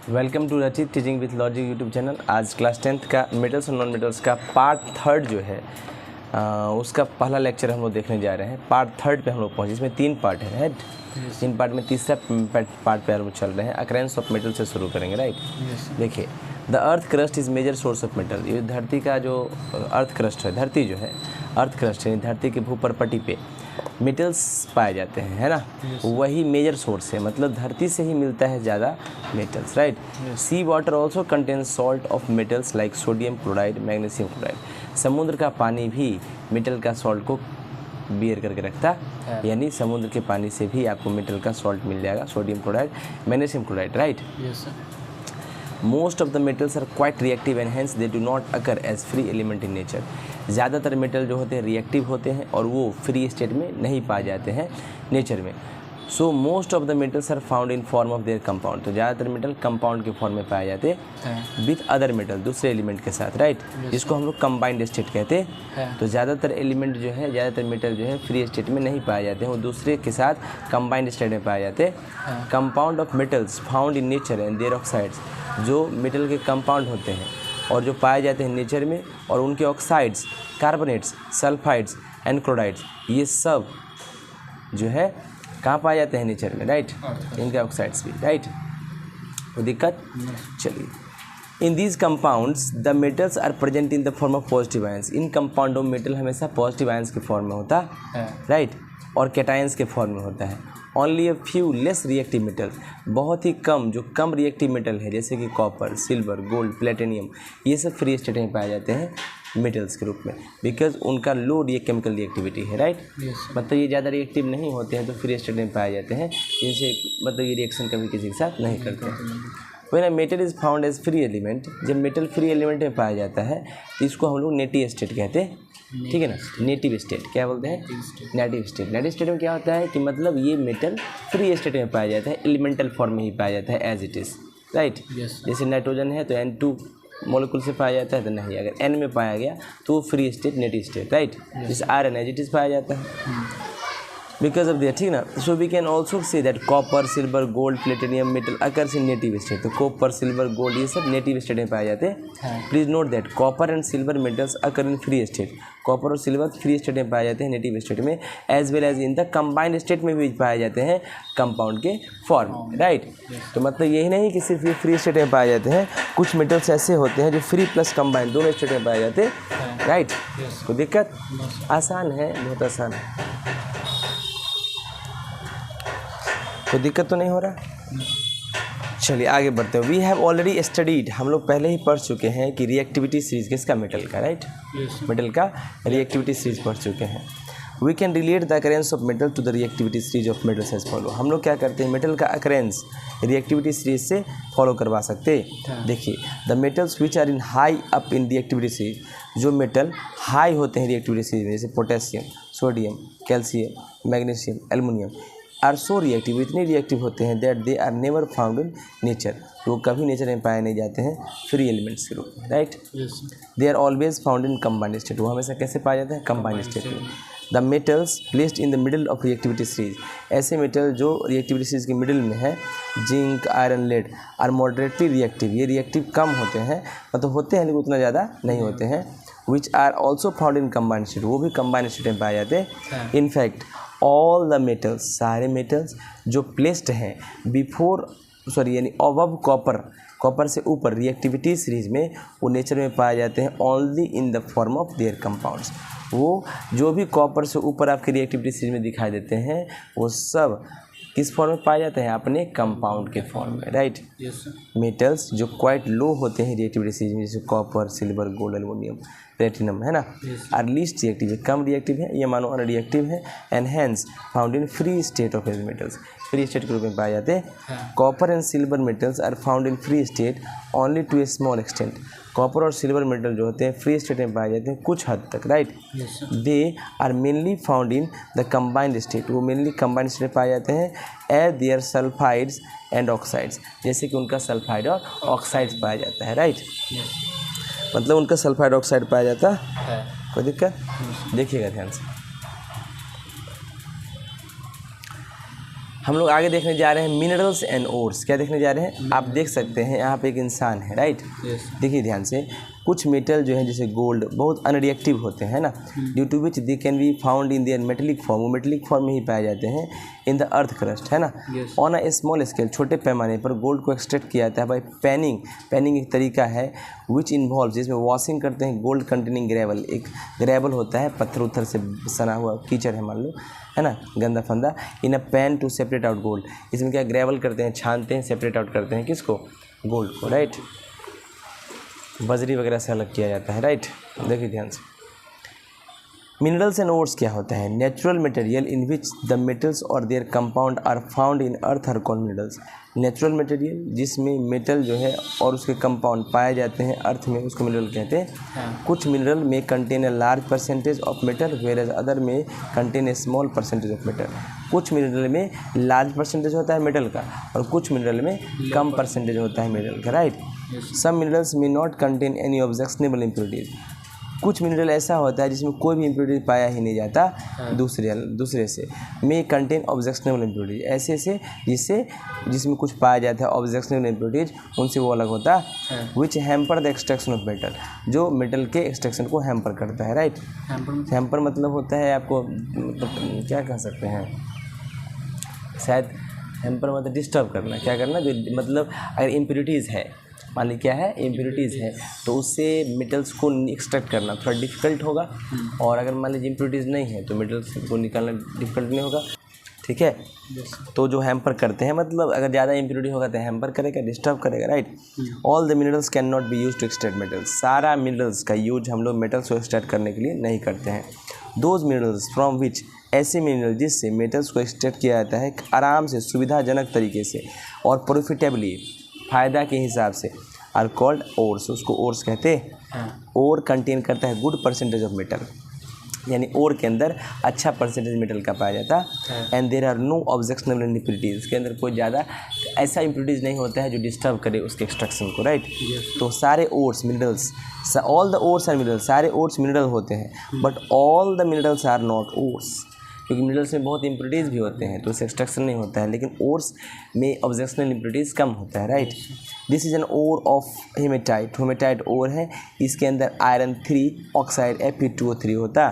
Welcome to रचित teaching with logic YouTube channel. आज class 10th का मेटल्स और नॉन मेटल्स का पार्ट 3 जो है उसका पहला लेक्चर हम लोग देखने जा रहे हैं। पार्ट 3 पे हम लोग पहुँचे। इसमें 3 पार्ट है, राइट? 3 पार्ट में तीसरा पार्ट पे हम लोग चल रहे हैं। अकरेंस ऑफ मेटल से शुरू करेंगे, राइट? देखिए, the earth crust is major source of metal. ये धरती का जो अर्थ क्रस्ट है, धरती जो है अर्थ क्रस्ट है, धरती के भूपरपट्टी पे मेटल्स पाए जाते हैं, है ना? वही मेजर सोर्स है, मतलब धरती से ही मिलता है ज़्यादा metals, right? Sea water also contains salt of metals like sodium chloride, magnesium chloride. समुद्र का पानी भी मेटल का सॉल्ट को बियर करके रखता है, यानी समुद्र के पानी से भी आपको मेटल का सॉल्ट मिल जाएगा, sodium chloride, magnesium chloride, right? Most of the metals are quite reactive and hence they do not occur as free element in nature. ज़्यादातर मेटल जो होते हैं रिएक्टिव होते हैं और वो फ्री स्टेट में नहीं पाए जाते हैं नेचर में। So most of the metals are found in form of their compound. तो ज़्यादातर मेटल कंपाउंड के फॉर्म में पाए जाते हैं विथ अदर मेटल, दूसरे एलिमेंट के साथ, राइट? जिसको हम लोग कंबाइंड स्टेट कहते हैं। तो ज़्यादातर एलिमेंट जो है, ज़्यादातर मेटल जो है फ्री स्टेट में नहीं पाए जाते हैं, वो दूसरे के साथ कंबाइंड स्टेट में पाए जाते हैं। Compound of metals found in nature and their oxides. जो मेटल के कंपाउंड होते हैं और जो पाए जाते हैं नेचर में, और उनके oxides, carbonates, sulphides and chlorides, ये सब जो है कहाँ पाए जाते हैं? नेचर में, राइट? इनके ऑक्साइड्स भी, राइट? कोई दिक्कत? चलिए, in these compounds the metals are present in the form of positive ions. इन कंपाउंडों में मेटल हमेशा पॉजिटिव आयंस के फॉर्म में होता है, राइट? और कैटायंस के फॉर्म में होता है। Only a few less reactive metal, बहुत ही कम जो कम रिएक्टिव मेटल है, जैसे कि कॉपर, सिल्वर, गोल्ड, प्लेटिनियम, ये सब फ्री स्टेट में पाए जाते हैं मेटल्स के रूप में, बिकॉज उनका लो केमिकल रिएक्टिविटी है, राइट? मतलब ये ज़्यादा रिएक्टिव नहीं होते हैं तो फ्री स्टेट में पाए जाते हैं, जिनसे मतलब ये रिएक्शन कभी किसी के साथ नहीं करते हैं। When a metal is found as free element, जब मेटल फ्री एलिमेंट में पाया जाता है तो इसको हम लोग नेटिव स्टेट कहते हैं, ठीक है ना? नेटिव स्टेट क्या बोलते हैं? Native state. नेटिव स्टेट में क्या होता है कि मतलब ये मेटल फ्री स्टेट में पाया जाता है, एलिमेंटल फॉर्म में ही पाया जाता है एज इट इज़, राइट? जैसे नाइट्रोजन है तो N2 मॉलिक्यूल से पाया जाता है, तो नहीं, अगर N में पाया गया तो free state, native state, right? जैसे आयरन एज इट इज़ पाया जाता है बिकॉज ऑफ दियर, ठीक ना? So we can also say that copper, silver, gold, platinum metal occurs in native state. तो कॉपर, सिल्वर, गोल्ड ये सब नेटिव स्टेट में पाए जाते हैं। Please note that copper and silver metals occur in free state. Copper और silver free state में पाए जाते हैं, नेटिव स्टेट में, as well as in the combined state में भी पाए जाते हैं कंपाउंड के फॉर्म, राइट? तो मतलब यही नहीं कि सिर्फ ये फ्री स्टेट में पाए जाते हैं, कुछ मेटल्स ऐसे होते हैं जो फ्री प्लस कंबाइंड दोनों स्टेट में पाए जाते हैं, राइट? कोई दिक्कत? आसान है, बहुत आसान है, कोई दिक्कत तो नहीं हो रहा? चलिए आगे बढ़ते हैं। वी हैव ऑलरेडी स्टडीड, हम लोग पहले ही पढ़ चुके हैं कि रिएक्टिविटी सीरीज किसका? मेटल का, राइट? मेटल का रिएक्टिविटी सीरीज पढ़ चुके हैं। We can relate the occurrence of metal to the reactivity series of metals as follow. हम लोग क्या करते हैं? मेटल का अकरेंस रिएक्टिविटी सीरीज से फॉलो करवा सकते हैं। देखिए, the metals which are in high up in reactivity series, जो मेटल हाई होते हैं रिएक्टिविटी सीरीज में, जैसे potassium, sodium, calcium, magnesium, aluminium, are so reactive, इतने रिएक्टिव होते हैं that they are never found in nature, वो कभी नेचर में पाए नहीं जाते हैं फ्री एलिमेंट्स के रूप में, right? They are always found in combined state, वो हमेशा कैसे पाए जाते हैं? कंबाइंड स्टेट में। The metals placed in the middle of reactivity series, ऐसे मेटल जो रिएक्टिविटी सीरीज के मिडिल में है, zinc, iron, lead, are moderately reactive, ये रिएक्टिव कम होते हैं, मतलब होते हैं लेकिन उतना ज़्यादा नहीं होते हैं। Which are also found in combined state, वो भी कंबाइंड स्टेट में पाए जाते हैं। इनफैक्ट ऑल द मेटल्स, सारे मेटल्स जो प्लेस्ड हैं यानी अबव कॉपर, कॉपर से ऊपर रिएक्टिविटी सीरीज में, वो नेचर में पाए जाते हैं only in the form of there compounds. वो जो भी कॉपर से ऊपर आपके रिएक्टिविटी सीरीज में दिखाई देते हैं, वो सब किस फॉर्म में पाए जाते हैं? अपने कंपाउंड के फॉर्म में, राइट? मेटल्स जो क्वाइट लो होते हैं रिएक्टिविटी सीरीज में, जैसे copper, silver, gold, aluminium, platinum, है ना? आर लीस्ट रिएक्टिव है, कम रिएक्टिव है, ये मानो अनरिएक्टिव है, and hence found in free state of metals, free state के रूप में पाए जाते हैं। Copper and silver metals are found in free state only to a small extent. Copper और सिल्वर मेटल जो होते हैं फ्री स्टेट में पाए जाते हैं कुछ हद तक, right? They are mainly found in the combined state, वो मेनली कंबाइंड स्टेट में पाए जाते हैं as their sulphides and oxides, जैसे कि उनका सल्फाइड और ऑक्साइड्स पाया जाता है, राइट? मतलब उनका सल्फाइड ऑक्साइड पाया जाता है। कोई दिक्कत? देखिएगा ध्यान से। हम लोग आगे देखने जा रहे हैं मिनरल्स एंड ओर्स। क्या देखने जा रहे हैं? आप देख सकते हैं यहाँ पे एक इंसान है, राइट। देखिए ध्यान से, कुछ मेटल जो है जैसे गोल्ड बहुत अनरिएक्टिव होते हैं ना, due to which they can be found in their metallic form, वो मेटेलिक फॉर्म में ही पाए जाते हैं इन द अर्थ क्रस्ट, है ना। ऑन अ स्मॉल स्केल, छोटे पैमाने पर गोल्ड को एक्सट्रैक्ट किया जाता है बाई पैनिंग। पैनिंग एक तरीका है विच इन्वॉल्व, जिसमें वॉशिंग करते हैं गोल्ड कंटेनिंग ग्रेवल। एक ग्रेवल होता है, पत्थर उत्थर से सना हुआ कीचड़ है मान लो, है ना, गंदा फंदा, in a pan to separate out gold. इसमें क्या ग्रेवल करते हैं, छानते हैं, सेपरेट आउट करते हैं किसको? गोल्ड को, राइट। बजरी वगैरह से अलग किया जाता है, राइट। देखिए ध्यान से, मिनरल्स एंड ओर्स क्या होता है? Natural material in which the metals और their compound are found in earth are called minerals. Natural material जिसमें मेटल जो है और उसके कंपाउंड पाए जाते हैं अर्थ में, उसको मिनरल कहते हैं। कुछ मिनरल में contain a large percentage of metal, whereas other में contain a small percentage of metal. कुछ मिनरल में लार्ज परसेंटेज होता है मेटल का और कुछ मिनरल में कम परसेंटेज होता है मेटल का, राइट। सम मिनरल्स में not contain any objectionable impurities. कुछ मिनरल ऐसा होता है जिसमें कोई भी इम्प्योरिटी पाया ही नहीं जाता दूसरे से। में कंटेन ऑब्जेक्शनेबल इम्प्योरिटीज, ऐसे से जिसमें कुछ पाया जाता है ऑब्जेक्शनेबल इम्प्योरिटीज, उनसे वो अलग होता है। Which hamper the extraction of metal, जो मेटल के एक्सट्रैक्शन को हैम्पर करता है, राइट। हैम्पर मतलब होता है आपको, मतलब क्या कह सकते हैं, शायद हैम्पर मतलब डिस्टर्ब करना, क्या करना, जो मतलब अगर इम्प्योरिटीज़ है, मान ली क्या है, इम्प्योरिटीज़ है, तो उससे मेटल्स को एक्सट्रैक्ट करना थोड़ा डिफ़िकल्ट होगा। और अगर मान लीजिए इम्प्योरिटीज़ नहीं है तो मेटल्स को निकालना डिफ़िकल्ट नहीं होगा, ठीक है। तो जो हैम्पर करते हैं, मतलब अगर ज़्यादा इम्प्योरिटी होगा तो हैम्पर करेगा, डिस्टर्ब करेगा, right. All the minerals can not be use to extract metals. सारा मिनरल्स का यूज हम लोग मेटल्स को एक्सट्रैक्ट करने के लिए नहीं करते हैं। दोज मिनरल्स फ्रॉम विच, ऐसे मिनरल जिससे मेटल्स को एक्सट्रैक्ट किया जाता है आराम से, सुविधाजनक तरीके से और प्रॉफिटेबली, फ़ायदा के हिसाब से, आर कॉल्ड ओर्स, उसको ओर्स कहते हैं। ओर कंटेन करता है गुड परसेंटेज ऑफ मेटल, यानी ओर के अंदर अच्छा परसेंटेज मेटल का पाया जाता है। And there are no objectionable impurities, इसके अंदर कोई ज़्यादा ऐसा इम्प्योरिटीज़ नहीं होता है जो डिस्टर्ब करे उसके एक्सट्रैक्शन को, राइट। तो सारे ores minerals, all the ores are minerals, सारे ओर्स मिनरल होते हैं, but all the minerals are not ores, क्योंकि मिनरल्स में बहुत इम्प्योरिटीज़ भी होते हैं तो उससे एक्सट्रैक्शन नहीं होता है, लेकिन ओर्स में ऑब्जेक्शनल इम्प्योरिटीज़ कम होता है, right. This is an ore of hematite, hematite ore है, इसके अंदर आयरन 3 ऑक्साइड Fe2O3 होता